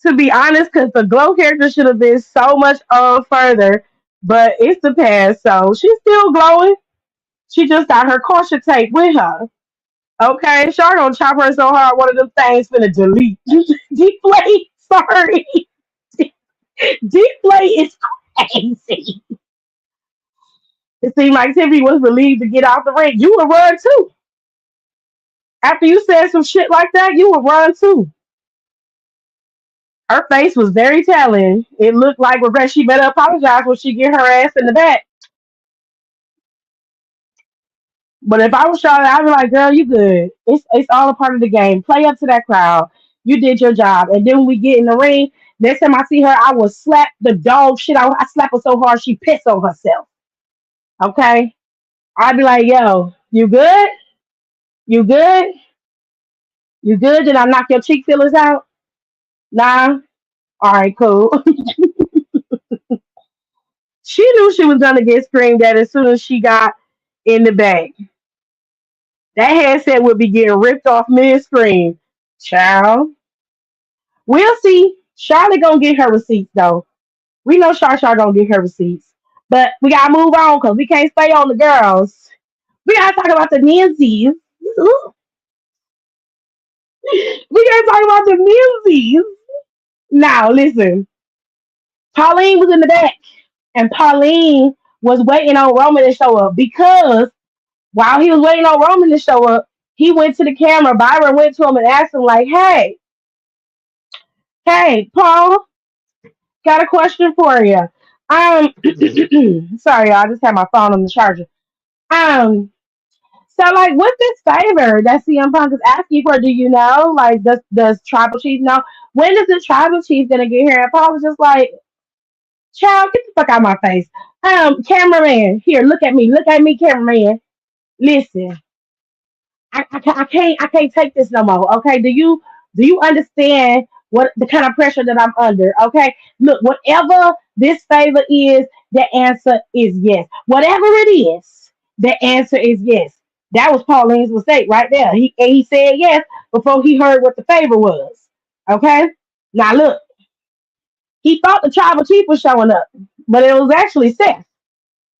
To be honest, because the glow character should have been so much further, but it's the past, so she's still glowing. She just got her caution tape with her. Okay, Char gonna chop her so hard one of them things finna delete. Deflate, sorry. Deflate is crazy. It seemed like Tiffany was relieved to get out the ring. You would run too. After you said some shit like that, you would run too. Her face was very telling. It looked like regret. She better apologize when she get her ass in the back. But if I was Charlotte, I'd be like, girl, you good. It's all a part of the game. Play up to that crowd. You did your job. And then when we get in the ring, next time I see her, I will slap the dog shit out. I slap her so hard she pissed on herself. Okay? I'd be like, yo, you good? You good? You good? Did I knock your cheek fillers out? Nah? All right, cool. She knew she was gonna get screamed at as soon as she got in the bag. That headset would be getting ripped off mid screen. Child. We'll see. Charlotte gonna get her receipts though. We know Char gonna get her receipts. But we gotta move on because we can't stay on the girls. We gotta talk about the Nancy's. We gotta talk about the Nancy's. Now listen, Pauline was in the back, and Pauline was waiting on Roman to show up because while he was waiting on Roman to show up, he went to the camera. Byron went to him and asked him, like, hey, Hey, Paul, got a question for you. Um, sorry, y'all, I just had my phone on the charger. Um, so like with this favor that CM Punk is asking for, do you know? Like, does Tribal Chief know? When is the Tribal Chief gonna get here? And Paul was just like, child, get the fuck out of my face. Cameraman, here, look at me, cameraman. Listen, I can't take this no more. Okay, do you understand what the kind of pressure that I'm under? Okay, look, whatever this favor is, the answer is yes. Whatever it is, the answer is yes. That was Pauline's mistake right there. He said yes before he heard what the favor was. Okay, now look, he thought the tribal chief was showing up, but it was actually Seth.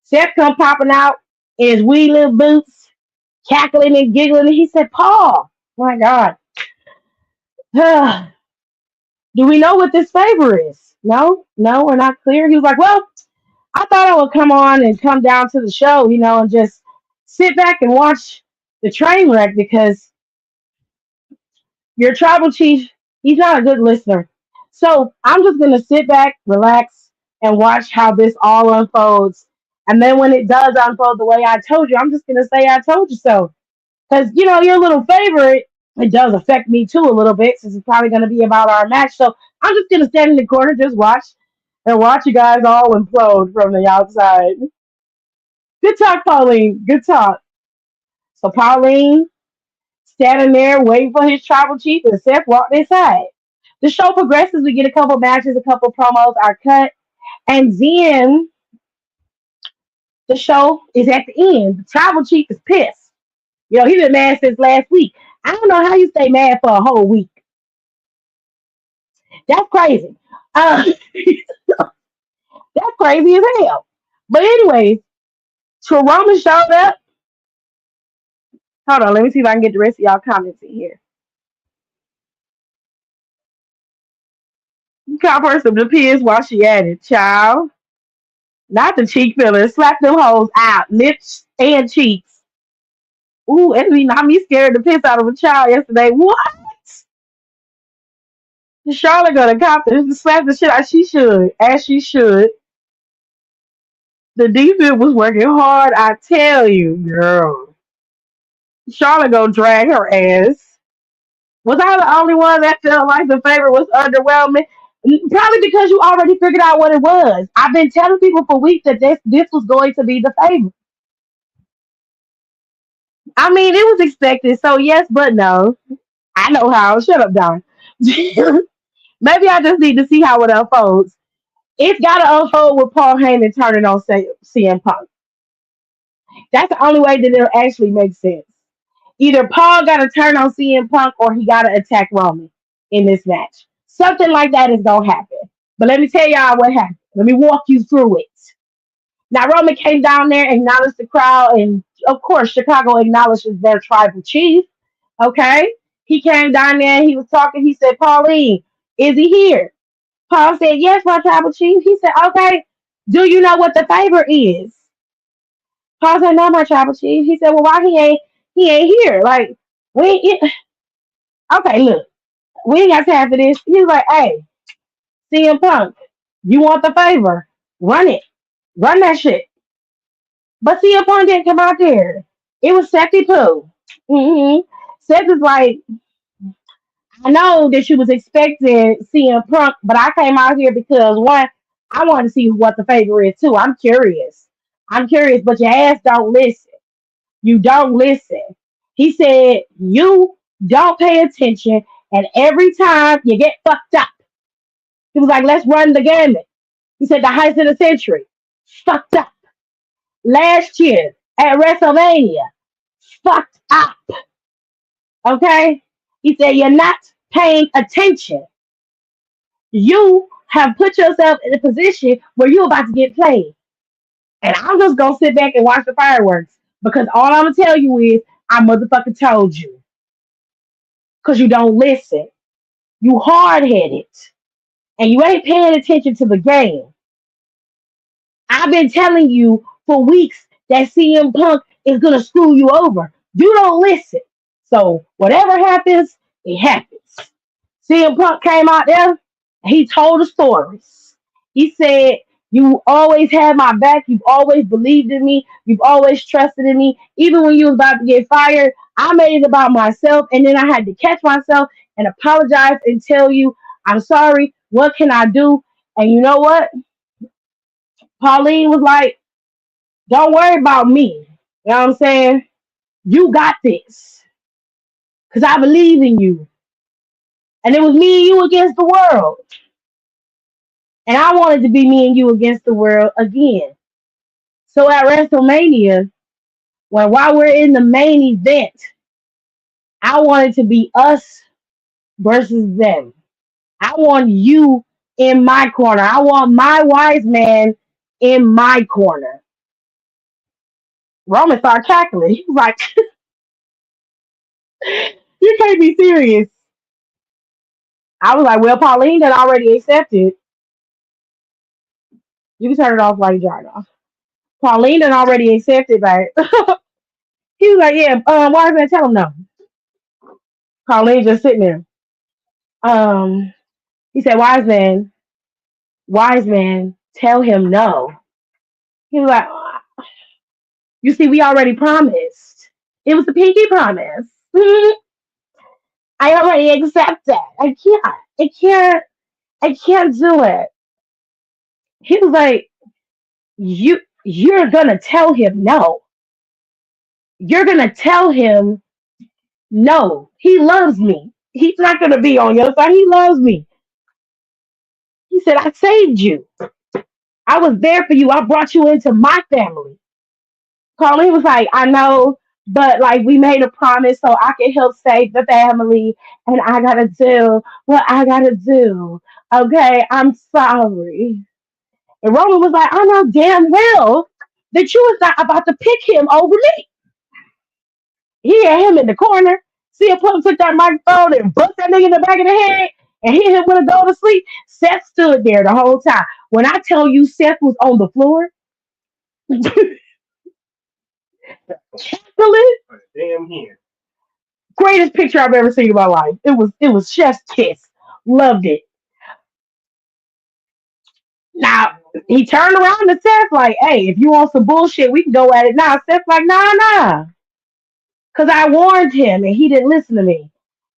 Seth come popping out in his wee little boots, cackling and giggling, and he said, "Paul, my God, do we know what this favor is?" No, no, we're not clear. He was like, "Well, I thought I would come on and come down to the show, and just sit back and watch the train wreck because your tribal chief, he's not a good listener. So I'm just gonna sit back, relax, and watch how this all unfolds. And then when it does unfold the way I told you, I'm just gonna say I told you so. Because your little favorite, it does affect me too a little bit, since it's probably gonna be about our match. So I'm just gonna stand in the corner, just watch and watch you guys all implode from the outside. Good talk, Pauline. Good talk. So Pauline standing there waiting for his tribal chief, and Seth walked inside. The show progresses. We get a couple matches, a couple promos are cut, and then the show is at the end. The tribal chief is pissed. He's been mad since last week. I don't know how you stay mad for a whole week. That's crazy. Uh, that's crazy as hell. But anyways, Roman showed up. Hold on, let me see if I can get the rest of y'all comments in here. Call her some depends while she at it, child. Not the cheek filler. Slap them hoes out, lips and cheeks. Ooh, Envy not me scared the piss out of a child yesterday. What? Charlotte gonna cop this, slap the shit out. She should, as she should. The defense was working hard, I tell you, girl. Charlotte gonna drag her ass. Was I the only one that felt like the favorite was underwhelming? Probably because you already figured out what it was. I've been telling people for weeks that this was going to be the favorite. I mean, it was expected, so yes, but no. I know how. Shut up, Don. Maybe I just need to see how it unfolds. It's got to unfold with Paul Heyman turning on CM Punk. That's the only way that it'll actually make sense. Either Paul got to turn on CM Punk or he got to attack Roman in this match. Something like that is going to happen. But let me tell y'all what happened. Let me walk you through it. Now, Roman came down there, acknowledged the crowd, and of course, Chicago acknowledges their tribal chief. Okay? He came down there and he was talking. He said, Pauline, is he here? Paul said, yes, my tribal chief. He said, okay, do you know what the favor is? Paul said, no, my tribal chief. He said, well, why he ain't here? Like, we ain't, okay, look, we ain't got time for this. He was like, hey, CM Punk, you want the favor? Run it. Run that shit. But CM Punk didn't come out there. It was Sexy Pooh. Seth is like, I know that you was expecting CM Punk, but I came out here because one, I want to see what the favor is too. I'm curious. I'm curious, but your ass don't listen. You don't listen. He said you don't pay attention, and every time you get fucked up. He was like, let's run the gamut. He said the heist of the century. Fucked up. Last year at WrestleMania. Fucked up. Okay? He said you're not paying attention. You have put yourself in a position where you're about to get played. And I'm just gonna sit back and watch the fireworks. Because all I'm gonna tell you is I motherfucking told you. Because you don't listen. You hard headed. And you ain't paying attention to the game. I've been telling you for weeks that CM Punk is gonna screw you over. You don't listen. So whatever happens, it happens. CM Punk came out there. He told the stories. He said, "You always had my back. You've always believed in me. You've always trusted in me. Even when you was about to get fired, I made it about myself, and then I had to catch myself and apologize and tell you I'm sorry. What can I do?" And you know what? Pauline was like, "Don't worry about me. You know what I'm saying? You got this, cause I believe in you." And it was me and you against the world. And I wanted to be me and you against the world again. So at WrestleMania, while we're in the main event, I wanted to be us versus them. I want you in my corner. I want my wise man in my corner. Roman started cackling. He was like, "You can't be serious." I was like, "Well, Pauline had already accepted." You can turn it off like John off. Pauline had already accepted, but he was like, "Yeah, wise man, tell him no." Pauline just sitting there. Um, he said, wise man, tell him no." He was like, "You see, we already promised. It was the pinky promise. I already accepted. I can't do it." He was like, you're gonna tell him no. You're gonna tell him no. He loves me. He's not gonna be on your side. He loves me. He said, "I saved you. I was there for you. I brought you into my family." Colleen was like, "I know, but like we made a promise so I can help save the family, and I gotta do what I gotta do. Okay, I'm sorry." And Roman was like, "I know damn well that you was not about to pick him over me." He had him in the corner. CM Punk took that microphone and bucked that nigga in the back of the head and hit him with a go to sleep. Seth stood there the whole time. When I tell you Seth was on the floor, cackling, Damn here. greatest picture I've ever seen in my life. It was Chef's kiss. Loved it. Now he turned around to Seth like, "Hey, if you want some bullshit, we can go at it now." Seth's like, "Nah, nah," because I warned him and he didn't listen to me.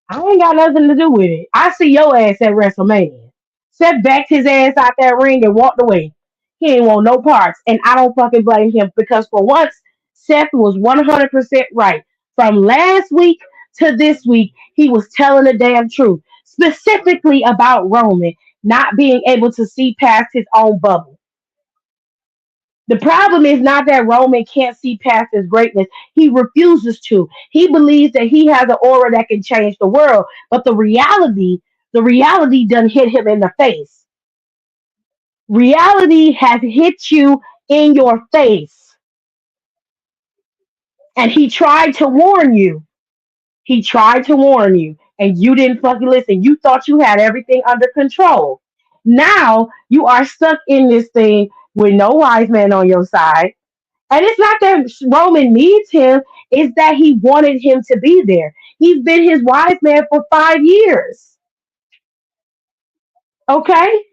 I ain't got nothing to do with it. I see your ass at WrestleMania. Seth backed his ass out that ring and walked away. He ain't want no parts, and I don't fucking blame him because for once, Seth was 100% right. From last week to this week, he was telling the damn truth, specifically about Roman not being able to see past his own bubble. The problem is not that Roman can't see past his greatness. He refuses to. He believes that he has an aura that can change the world. But the reality done hit him in the face. Reality has hit you in your face. And he tried to warn you. He tried to warn you. And you didn't fucking listen. You thought you had everything under control. Now you are stuck in this thing with no wise man on your side. And it's not that Roman needs him, it's that he wanted him to be there. He's been his wise man for 5 years. Okay?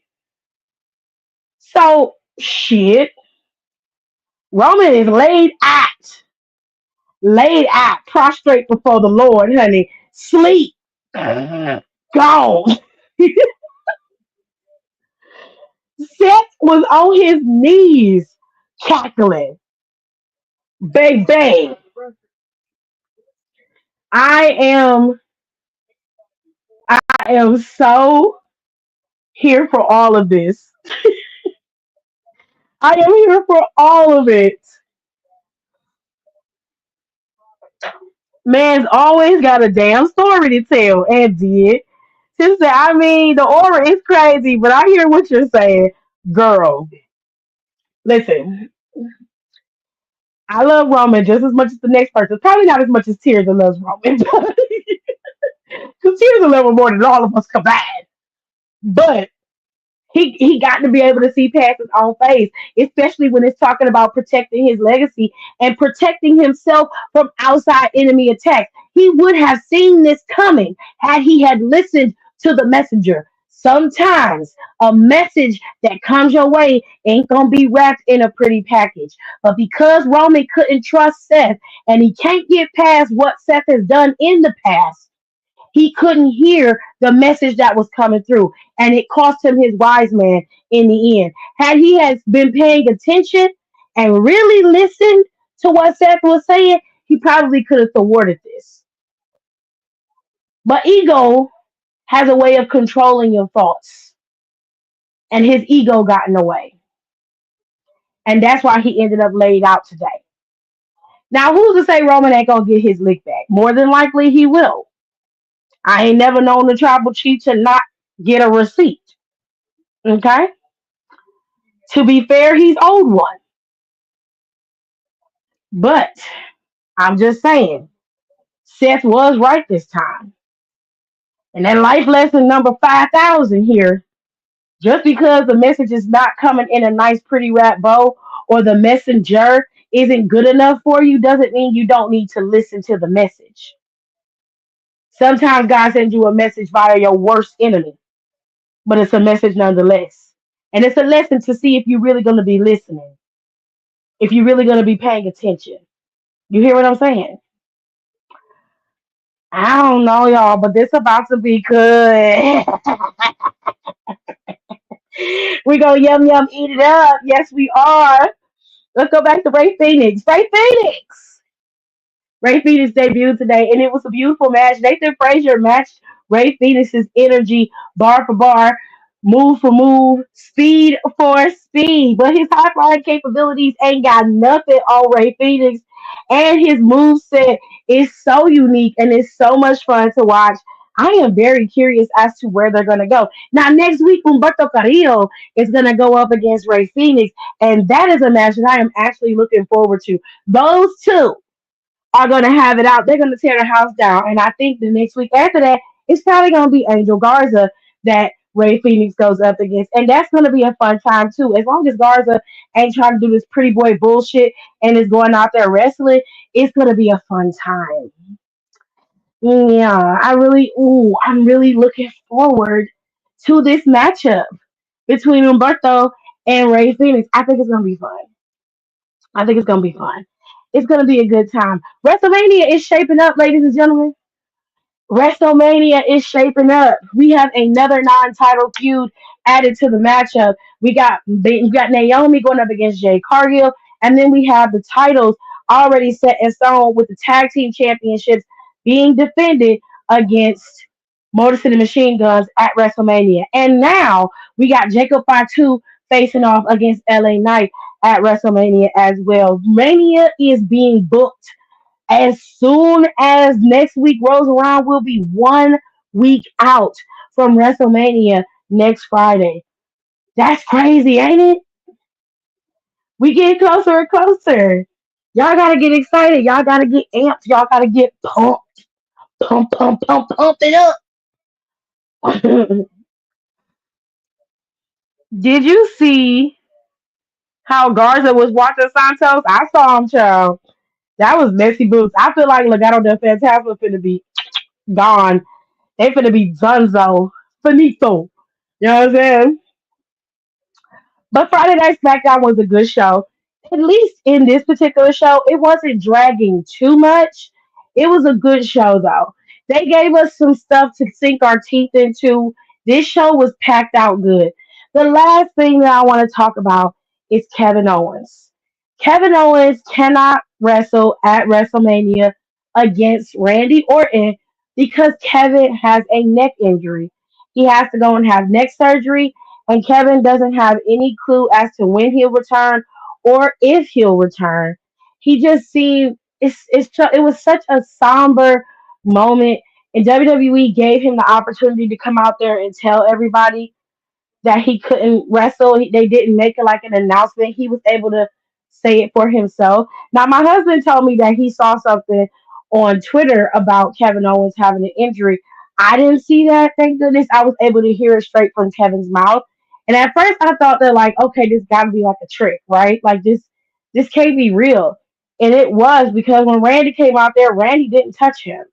So, shit. Roman is laid out, prostrate before the Lord, honey. Sleep. Gone. Seth was on his knees, cackling. Baby, I am, I am so here for all of this. I am here for all of it. Man's always got a damn story to tell, and did. Sister, I mean, the aura is crazy, but I hear what you're saying. Girl, listen, I love Roman just as much as the next person. Probably not as much as Tears loves Roman, because Tears love him more than all of us combined. But he got to be able to see past his own face, especially when it's talking about protecting his legacy and protecting himself from outside enemy attacks. He would have seen this coming had he had listened to the messenger. Sometimes a message that comes your way ain't gonna be wrapped in a pretty package. But because Roman couldn't trust Seth and he can't get past what Seth has done in the past, he couldn't hear the message that was coming through. And it cost him his wise man in the end. Had he has been paying attention and really listened to what Seth was saying, he probably could have thwarted this. But ego has a way of controlling your thoughts, and his ego got in the way. And that's why he ended up laid out today. Now, who's to say Roman ain't gonna get his lick back? More than likely he will. I ain't never known the tribal chief to not get a receipt. Okay? To be fair, he's owed one. But I'm just saying, Seth was right this time. And that life lesson number 5,000 here, just because the message is not coming in a nice, pretty rap bow or the messenger isn't good enough for you, doesn't mean you don't need to listen to the message. Sometimes God sends you a message via your worst enemy, but it's a message nonetheless. And it's a lesson to see if you're really going to be listening, if you're really going to be paying attention. You hear what I'm saying? I don't know, y'all, but this about to be good. We go yum yum, eat it up. Yes, we are. Let's go back to Ray Phoenix. Ray Phoenix. Ray Phoenix debuted today, and it was a beautiful match. Nathan Frazier matched Ray Phoenix's energy bar for bar, move for move, speed for speed. But his high flying capabilities ain't got nothing on Ray Phoenix. And his move set is so unique and it's so much fun to watch. I am very curious as to where they're going to go. Now, next week, Humberto Carrillo is going to go up against Ray Phoenix, and that is a match that I am actually looking forward to. Those two are going to have it out. They're going to tear the house down. And I think the next week after that, it's probably going to be Angel Garza that Ray Phoenix goes up against. And that's going to be a fun time, too. As long as Garza ain't trying to do this pretty boy bullshit and is going out there wrestling, it's going to be a fun time. Yeah, I'm really looking forward to this matchup between Umberto and Ray Phoenix. I think it's going to be fun. I think it's going to be fun. It's going to be a good time. WrestleMania is shaping up, ladies and gentlemen. WrestleMania is shaping up. We have another non-title feud added to the matchup. We got Naomi going up against Jay Cargill, and then we have the titles already set in stone with the tag team championships being defended against Motor City Machine Guns at WrestleMania. And now we got Jacob Fatu facing off against LA Knight at WrestleMania as well. Mania is being booked as soon as next week rolls around. We'll be 1 week out from WrestleMania next Friday. That's crazy, ain't it? We get closer and closer. Y'all gotta get excited. Y'all gotta get amped. Y'all gotta get pumped. Pump it up. Did you see how Garza was watching Santos? I saw him, child. That was messy boots. I feel like Legado del Fantasma finna be gone. They finna be Dunzo. Finito. You know what I'm saying? But Friday Night SmackDown was a good show. At least in this particular show, it wasn't dragging too much. It was a good show, though. They gave us some stuff to sink our teeth into. This show was packed out good. The last thing that I want to talk about is Kevin Owens. Kevin Owens cannot wrestle at WrestleMania against Randy Orton because Kevin has a neck injury. He has to go and have neck surgery, and Kevin doesn't have any clue as to when he'll return or if he'll return. He just seemed it was such a somber moment, and WWE gave him the opportunity to come out there and tell everybody that he couldn't wrestle. They didn't make it like an announcement. He was able to say it for himself. Now, my husband told me that he saw something on Twitter about Kevin Owens having an injury. I didn't see that. Thank goodness. I was able to hear it straight from Kevin's mouth. And at first, I thought that like, okay, this got to be like a trick, right? Like this can't be real. And it was because when Randy came out there, Randy didn't touch him.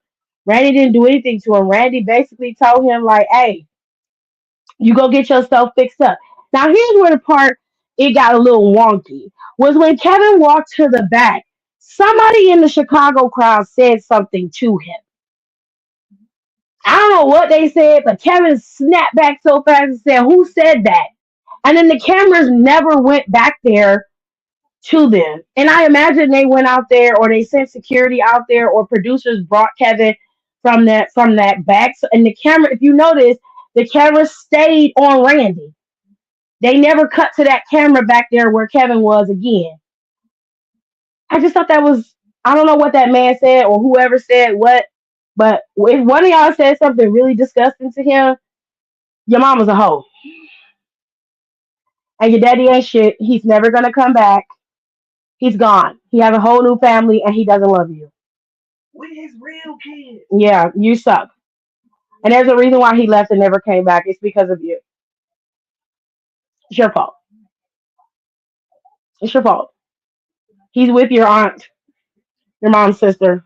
Randy didn't do anything to him. Randy basically told him like, "Hey, You go get yourself fixed up. Now here's where the part it got a little wonky was when Kevin walked to the back. Somebody in the Chicago crowd said something to him. I don't know what they said, but Kevin snapped back so fast and said, "Who said that?" And then the cameras never went back there to them. And I imagine they went out there or they sent security out there or producers brought Kevin from that back. So, and the camera, if you notice, the camera stayed on Randy. They never cut to that camera back there where Kevin was again. I just thought that was I don't know what that man said or whoever said what, but if one of y'all said something really disgusting to him, your mama's a hoe. And your daddy ain't shit. He's never gonna come back. He's gone. He has a whole new family and he doesn't love you. With his real kid. Yeah, you suck. And there's a reason why he left and never came back. It's because of you. It's your fault. It's your fault. He's with your aunt, your mom's sister.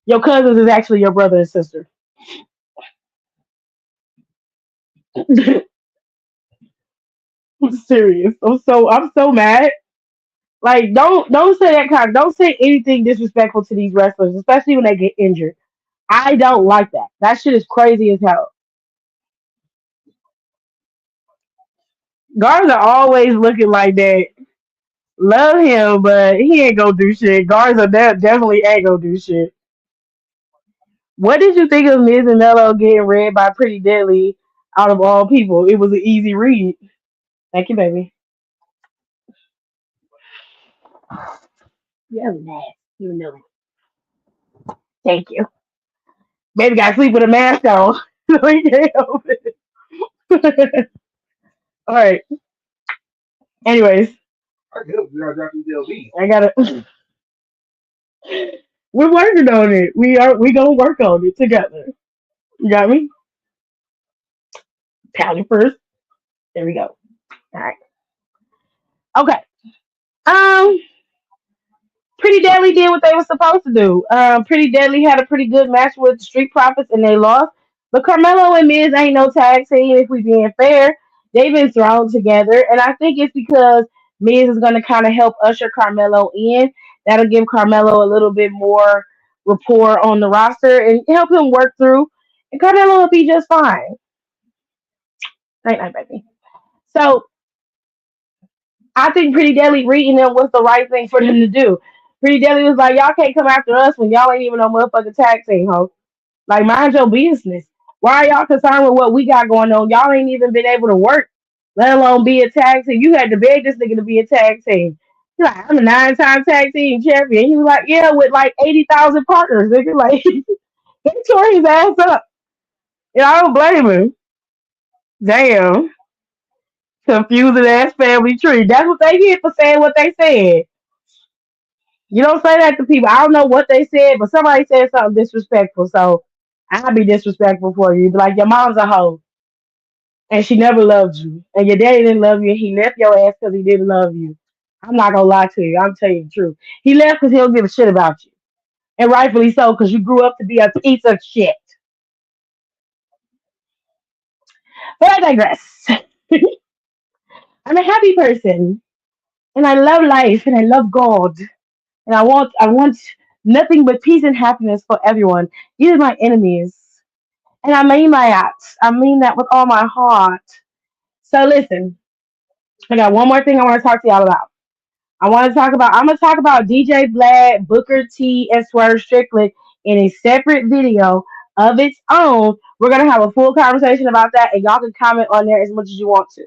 Your cousins is actually your brother and sister. I'm serious. I'm so mad. Like don't say that kind. Don't say anything disrespectful to these wrestlers, especially when they get injured. I don't like that. That shit is crazy as hell. Garza always looking like that. Love him, but he ain't gonna do shit. Garza definitely ain't gonna do shit. What did you think of Miz and Mello getting read by Pretty Deadly out of all people? It was an easy read. Thank you, baby. You're nasty. You know it. Thank you. Baby got to sleep with a mask on. So he can't help it. All right. Anyways, I hope we are dropping DLB. I gotta. We're working on it. We gonna work on it together. You got me? Pound it first. There we go. All right. Okay. Um. Pretty Deadly did what they were supposed to do. Pretty Deadly had a pretty good match with Street Profits and they lost. But Carmelo and Miz ain't no tag team if we being fair. They've been thrown together, and I think it's because Miz is gonna kind of help usher Carmelo in. That'll give Carmelo a little bit more rapport on the roster and help him work through. And Carmelo will be just fine. Night night, baby. So I think Pretty Deadly reading them was the right thing for them to do. Pretty Deadly was like, y'all can't come after us when y'all ain't even no motherfucking tag team, ho. Like, mind your business. Why are y'all concerned with what we got going on? Y'all ain't even been able to work, let alone be a tag team. You had to beg this nigga to be a tag team. He's like, I'm a 9-time tag team champion. He was like, yeah, with like 80,000 partners. Nigga, like, he tore his ass up. And I don't blame him. Damn. Confusing ass family tree. That's what they get for saying what they said. You don't say that to people. I don't know what they said, but somebody said something disrespectful. So I'll be disrespectful for you. Be like, your mom's a hoe and she never loved you. And your daddy didn't love you. He left your ass because he didn't love you. I'm not going to lie to you. I'm telling you the truth. He left because he don't give a shit about you. And rightfully so, because you grew up to be a piece of shit. But I digress. I'm a happy person. And I love life and I love God. And I want nothing but peace and happiness for everyone, even my enemies. And I mean that. I mean that with all my heart. So listen, I got one more thing I want to talk to y'all about. I'm gonna talk about DJ Vlad, Booker T, and Swerve Strickland in a separate video of its own. We're gonna have a full conversation about that, and y'all can comment on there as much as you want to.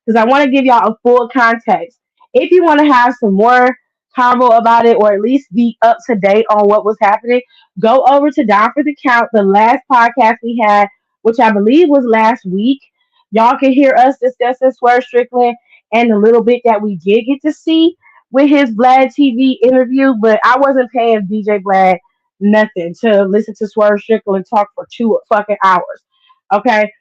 Because I want to give y'all a full context. If you want to have some more convo about it, or at least be up to date on what was happening, go over to Down for the Count, the last podcast we had, which I believe was last week. Y'all can hear us discussing Swerve Strickland and the little bit that we did get to see with his Vlad TV interview, but I wasn't paying DJ Vlad nothing to listen to Swerve Strickland talk for 2 fucking hours. Okay.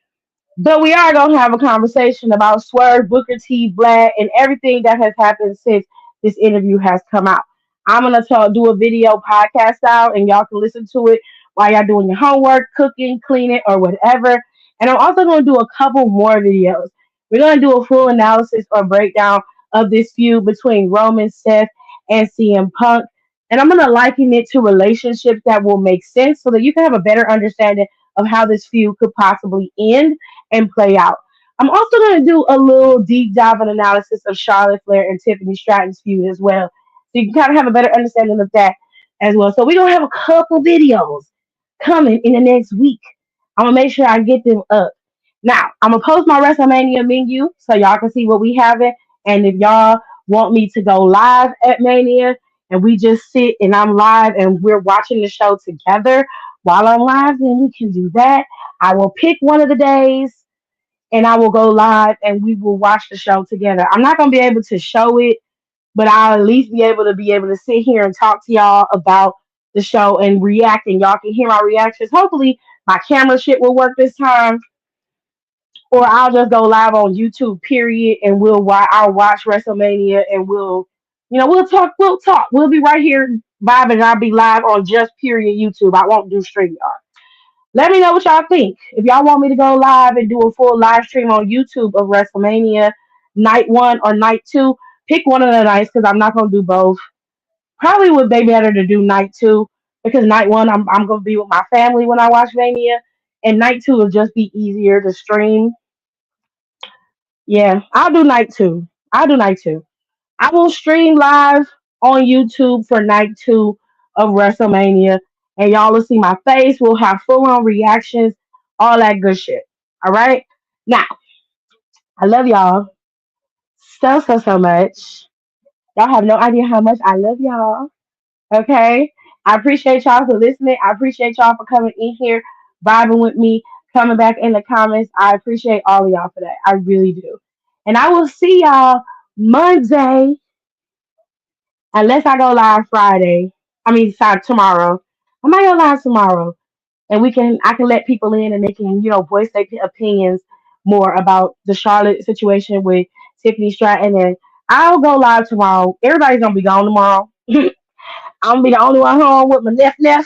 But we are gonna have a conversation about Swerve, Booker T, Vlad, and everything that has happened since this interview has come out. I'm gonna do a video podcast out, and y'all can listen to it while y'all doing your homework, cooking, cleaning, or whatever. And I'm also going to do a couple more videos. We're going to do a full analysis or breakdown of this feud between Roman, Seth, and CM Punk. And I'm going to liken it to relationships that will make sense so that you can have a better understanding of how this feud could possibly end and play out. I'm also going to do a little deep dive and analysis of Charlotte Flair and Tiffany Stratton's feud as well. So you can kind of have a better understanding of that as well. So we're going to have a couple videos coming in the next week. I'm going to make sure I get them up. Now, I'm going to post my WrestleMania menu so y'all can see what we have it. And if y'all want me to go live at Mania and we just sit and I'm live and we're watching the show together while I'm live, then we can do that. I will pick one of the days and I will go live and we will watch the show together. I'm not going to be able to show it, but I'll at least be able to sit here and talk to y'all about the show and react, and y'all can hear my reactions. Hopefully, my camera shit will work this time, or I'll just go live on YouTube. Period, and I'll watch WrestleMania, and we'll talk. We'll talk. We'll be right here vibing. And I'll be live on just period YouTube. I won't do StreamYard. Let me know what y'all think. If y'all want me to go live and do a full live stream on YouTube of WrestleMania night one or night two, pick one of the nights because I'm not gonna do both. Probably would be better to do night two because night one I'm gonna be with my family when I watch Mania, and night two will just be easier to stream. Yeah, I'll do night two. I'll do night two. I will stream live on YouTube for night two of WrestleMania, and y'all will see my face. We'll have full on reactions, all that good shit. All right. Now, I love y'all so much. Y'all have no idea how much I love y'all. Okay. I appreciate y'all for listening. I appreciate y'all for coming in here, vibing with me, coming back in the comments. I appreciate all of y'all for that. I really do. And I will see y'all Monday, unless I go live Friday. I mean, sorry, tomorrow. I might go live tomorrow, and I can let people in, and they can voice their opinions more about the Charlotte situation with Tiffany Stratton, and I'll go live tomorrow. Everybody's gonna be gone tomorrow. I'm gonna be the only one home with my nephew.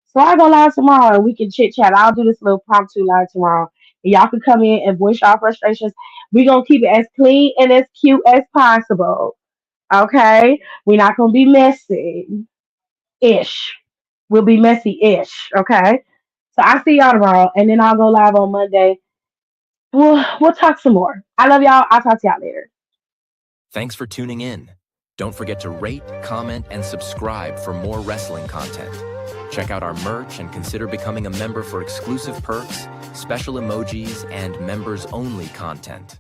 So I'll go live tomorrow and we can chit chat. I'll do this little promptu live tomorrow. And y'all can come in and voice your frustrations. We're gonna keep it as clean and as cute as possible. Okay? We're not gonna be messy ish. We'll be messy ish. Okay? So I'll see y'all tomorrow and then I'll go live on Monday. We'll talk some more. I love y'all. I'll talk to y'all later. Thanks for tuning in. Don't forget to rate, comment, and subscribe for more wrestling content. Check out our merch and consider becoming a member for exclusive perks, special emojis, and members-only content.